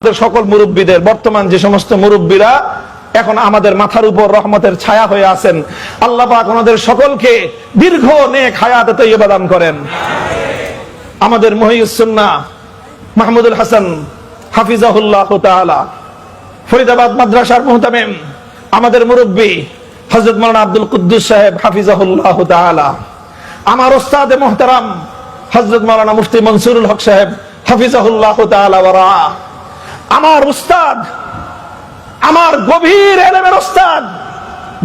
সকল মুরব্বীদের, বর্তমান যে সমস্ত মুরব্বীরা এখন আমাদের মাথার উপর রহমতের ছায়া হয়ে আছেন, আল্লাহ পাক ওনাদের সকলকে দীর্ঘ নেক হায়াতে তৈয়বা দান করেন। আমাদের মুহিউস সুন্নাহ মাহমুদুল হাসান হাফিজাহুল্লাহ তাআলা, ফরিদাবাদ মাদ্রাসার মুহতামিম, আমাদের মুরব্বী হযরত মাওলানা আব্দুল কুদ্দুস সাহেব হাফিজাহুল্লাহ তাআলা, আমার ওস্তাদে মুহতারাম হযরত মাওলানা মুফতি মনসুরুল হক সাহেব হাফিজাহুল্লাহ তাআলা ওয়া রাআ, আমার উস্তাদ, আমার গভীর ইলমের উস্তাদ,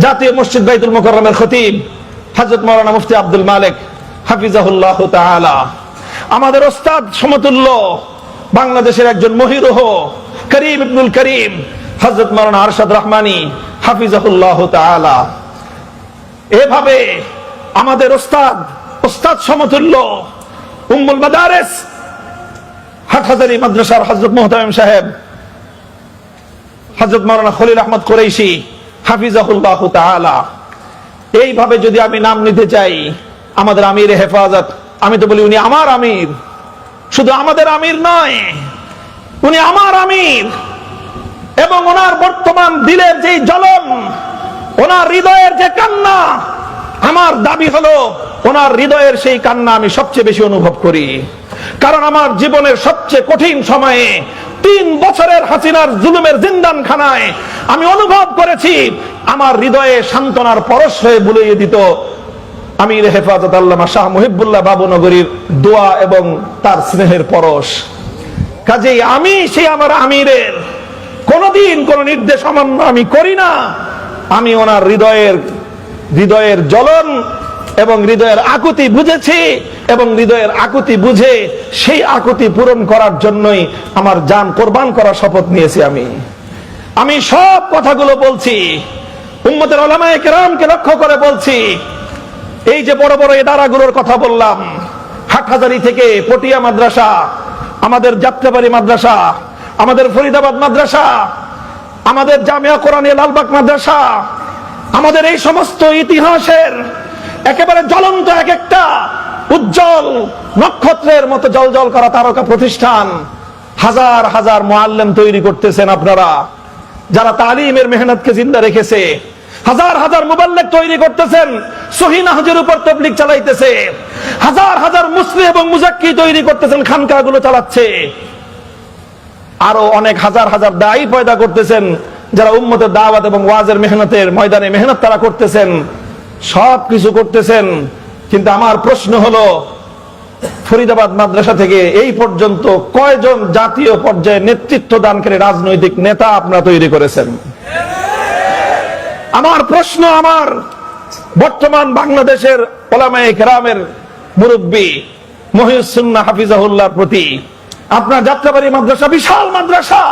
জাতীয় মসজিদ বাইতুল মুকাররমের খতিব হযরত মাওলানা মুফতি আব্দুল মালিক হাফিজাহুল্লাহ তাআলা, আমাদের উস্তাদ সমতুল্য বাংলাদেশের একজন মহিরুহ করিম ইবনুল করিম হযরত মাওলানা আরশাদ রহমানী হাফিজাহুল্লাহ তাআলা। এভাবে আমাদের উস্তাদ সমতুল্য উম্মুল মাদারিস হাটহাজারী মাদ্রাসার হযরত মুহতামিম সাহেব হযরত মাওলানা খলিল আহমদ কুরাইশি হাফিজাহুল্লাহ তাআলা। এইভাবে যদি আমি নাম নিতে চাই, আমাদের আমির হেফাজত, আমি তো বলি উনি আমার আমির, শুধু আমাদের আমির নয়, উনি আমার আমির। এবং ওনার বর্তমান দিলের যে জ্বলন, ওনার হৃদয়ের যে কান্না, আমার দাবি হলো ওনার হৃদয়ের সেই কান্না আমি সবচেয়ে বেশি অনুভব করি। কারণ আমার জীবনের সবচেয়ে কঠিন সময়ে 3 বছরের হাসিনার জুলুমের জিন্দানখানায় আমি অনুভব করেছি আমার হৃদয়ে সান্ত্বনার পরশ হয়ে বুলিয়ে দিত আমির হেফাজত আল্লামা শাহ মুহিবুল্লাহ বাবুনগরীর দোয়া এবং তার স্নেহের পরশ। কাজেই আমি সেই আমার আমিরের কোনদিন কোন নির্দেশ অমান্য আমি করি না। আমি ওনার হৃদয়ের জ্বলন এবং হৃদয়ের আকুতি বুঝেছি, এবং হৃদয়ের আকুতি বুঝে সেই আকুতি পূরণ করার জন্যই আমার জান কোরবান করার শপথ নিয়েছি। আমি সব কথাগুলো বলছি উম্মতের উলামায়ে কেরামকে লক্ষ্য করে বলছি। এই যে বড় বড় ইদারাগুলোর কথা বললাম, হাটহাজারী থেকে পটিয়া মাদ্রাসা, আমাদের যাত্রাবাড়ি মাদ্রাসা, আমাদের ফরিদাবাদ মাদ্রাসা, আমাদের জামিয়া কোরআনিয়া লালবাগ মাদ্রাসা, আমাদের এই সমস্ত ইতিহাসের একেবারে জ্বলন্ত এক একটা উজ্জ্বল নক্ষত্রের মতো জ্বলজ্বল করা তারকা প্রতিষ্ঠান, হাজার হাজার মুআল্লিম তৈরি করতেছেন আপনারা, যারা তালিমের মেহনতকে জিন্দা রেখেছে। হাজার হাজার মুবাল্লিগ তৈরি করতেছেন, সহিহ নাহজের উপর তাবলীগ চালাইতেছে। হাজার হাজার মুসলিম এবং মুজাক্কি তৈরি করতেছেন, খানকাগুলো চালাচ্ছে। আরো অনেক হাজার হাজার দায়ী পয়দা করতেছেন, যারা উম্মতের দাওয়াত এবং ওয়াজের মেহনতের ময়দানে মেহনত তারা করতেছেন। সব কিছু করতেছেন, কিন্তু আমার প্রশ্ন হলো, ফরিদাবাদ মাদ্রাসা থেকে এই পর্যন্ত কয়জন জাতীয় পর্যায়ে নেতৃত্ব দানকারী রাজনৈতিক নেতা আপনারা তৈরি করেছেন? আমার প্রশ্ন আমার বর্তমান বাংলাদেশের উলামায়ে কেরামের মুরব্বী মুহিউস সুন্নাহ হাফিজাহুল্লাহর প্রতি। আপনার যাত্রাবাড়ি মাদ্রাসা বিশাল মাদ্রাসা,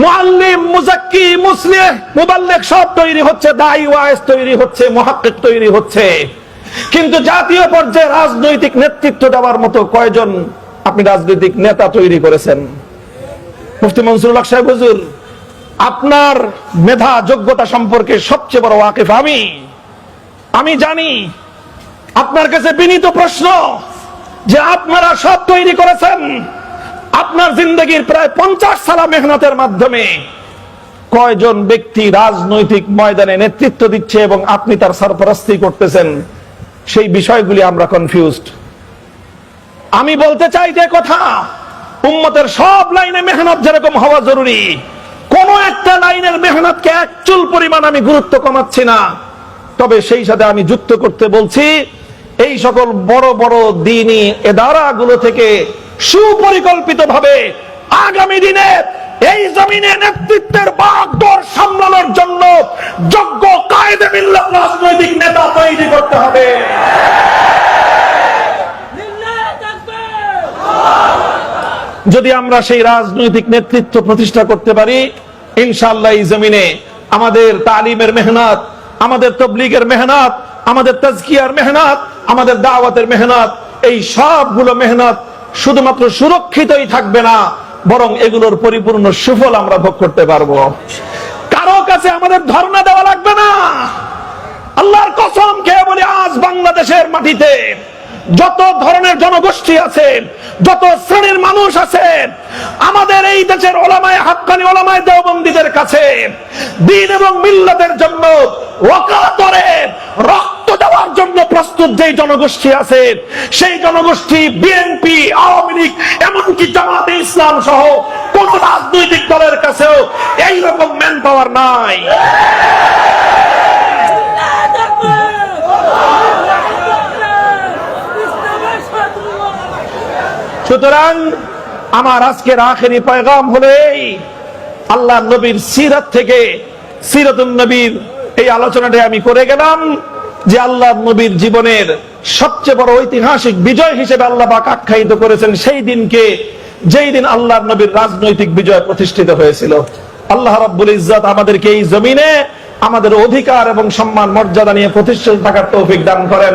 মুআল্লিম, মুজাক্কি, মুসলিহ, মুবাল্লিগ সব তৈরি হচ্ছে, দাঈ ওয়াইজ তৈরি হচ্ছে, মুহাক্কিক তৈরি হচ্ছে, কিন্তু জাতীয় পর্যায়ে রাজনৈতিক নেতৃত্ব দেওয়ার মতো কয়জন আপনি রাজনৈতিক নেতা তৈরি করেছেন? মুফতি মনসুরুল হক সাহেব হুজুর, আপনার মেধা যোগ্যতা সম্পর্কে সবচেয়ে বড় ওয়াকিফ আমি জানি। আপনার কাছে বিনীত প্রশ্ন যে আপনারা সব তৈরি করেছেন, আপনার জিন্দগির প্রায় 50 সালা মেহনতের মাধ্যমে কয়জন ব্যক্তি রাজনৈতিক ময়দানে নেতৃত্ব দিচ্ছে এবং আপনি তার সরপরস্তি করতেছেন? সেই বিষয়গুলি আমরা কনফিউজড। আমি বলতে চাই যে কথা, উম্মতের সব লাইনে মেহনত যেরকম হওয়া জরুরি, কোন একটা লাইনের মেহনতকে এক চুল পরিমাণ আমি গুরুত্ব কমাচ্ছি না। তবে সেই সাথে আমি যুক্ত করতে বলছি, এই সকল বড় বড় দ্বীনি ইদারাগুলো থেকে সুপরিকল্পিতভাবে আগামী দিনে এই জমিনে নেতৃত্বের বাগডোর সামলানোর জন্য যোগ্য কায়েদে মিল্লাত রাজনৈতিক নেতা তৈরি করতে হবে। যদি আমরা সেই রাজনৈতিক নেতৃত্ব প্রতিষ্ঠা করতে পারি, ইনশাআল্লাহ এই জমিনে আমাদের তালিমের মেহনত, আমাদের তাবলীগের মেহনত, আমাদের তাজকিয়ার মেহনত, আমাদের দাওয়াতের মেহনত, এই সবগুলো মেহনত শুধুমাত্র সুরক্ষিতই থাকবে না, বরং এগুলোর পরিপূর্ণ সুফল আমরা ভোগ করতে পারবো। কারো কাছে আমাদের ধর্ণা দেওয়া লাগবে না। আল্লাহর কসম খেয়ে বলি, আজ বাংলাদেশের মাটিতে যত ধরনের জনগোষ্ঠী আছে, যত শ্রেণীর মানুষ আছে, আমাদের এই দেশের ওলামায়ে হাক্কানি ওলামায়ে দেওবন্দীদের কাছে দ্বীন এবং মিল্লাতের জন্য ওয়াকাতরে রক্ত দেওয়ার জন্য প্রস্তুত যেই জনগোষ্ঠী আছে, সেই জনগোষ্ঠী বিএনপি, আওয়ামী লীগ, এমনকি জামাতে ইসলাম সহ কোন রাজনৈতিক দলের কাছেও এইরকম ম্যান পাওয়ার নাই। সুতরাং আমার আজকের আখেরি পয়গাম হলো এই, আল্লাহ নবীর সিরাত থেকে, সিরাতুন নবীর এই আলোচনাটা আমি করে গেলাম যে আল্লাহ নবীর জীবনের সবচেয়ে বড় ঐতিহাসিক বিজয় হিসেবে আল্লাহ পাক আখ্যায়িত করেছেন সেই দিনকে, যেই দিন আল্লাহ নবীর রাজনৈতিক বিজয় প্রতিষ্ঠিত হয়েছিল। আল্লাহ রাব্বুল ইজ্জত আমাদেরকে এই জমিনে আমাদের অধিকার এবং সম্মান মর্যাদা নিয়ে প্রতিষ্ঠিত থাকার তৌফিক দান করেন।